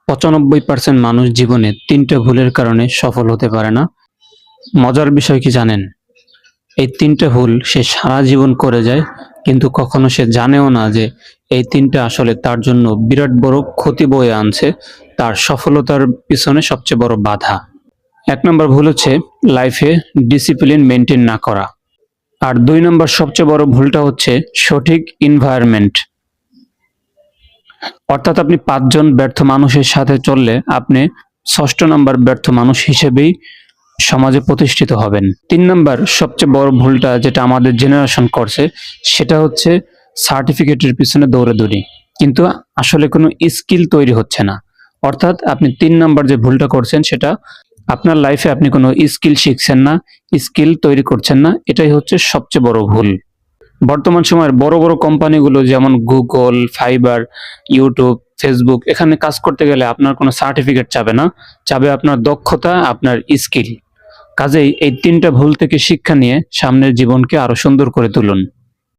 95% মানুষ জীবনে ৩টা ভুলের কারণে সফল হতে পারে না। মজার বিষয় কি জানেন? এই ৩টা ভুল সে সারা জীবন করে যায়, কিন্তু কখনো সে জানেও না যে এই ৩টা আসলে তার জন্য বিরাট বড় ক্ষতি বয়ে আনছে, তার সফলতার পিছনে সবচেয়ে বড় বাধা। ১ নম্বর ভুল হচ্ছে লাইফে ডিসিপ্লিন মেইনটেইন না করা। আর ২ নম্বর সবচেয়ে বড় ভুলটা হচ্ছে সঠিক এনভায়রনমেন্ট। অর্থাৎ আপনি ৫ জন ব্যর্থ মানুষের সাথে চললে আপনি ৬ষ্ঠ নাম্বার ব্যর্থ মানুষ হিসেবেই সমাজে প্রতিষ্ঠিত হবেন। ৩ নাম্বার সবচেয়ে বড় ভুলটা যেটা আমাদের জেনারেশন করছে, সেটা হচ্ছে সার্টিফিকেটের পিছনে দৌড়াদৌড়ি, কিন্তু আসলে কোনো স্কিল তৈরি হচ্ছে না। অর্থাৎ আপনি ৩ নাম্বার যে ভুলটা করছেন, সেটা আপনার লাইফে আপনি কোনো স্কিল শিখছেন না, স্কিল তৈরি করছেন না, এটাই হচ্ছে সবচেয়ে বড় ভুল। বর্তমান সময়ের বড় বড় কোম্পানিগুলো যেমন গুগল, ফাইবার, ইউটিউব, ফেসবুক, এখানে কাজ করতে গেলে আপনার কোনো সার্টিফিকেট চাবে না, চাবে আপনার দক্ষতা, আপনার স্কিল। কাজেই এই ৩টা ভুল থেকে শিক্ষা নিয়ে সামনের জীবনকে আরো সুন্দর করে তুলুন।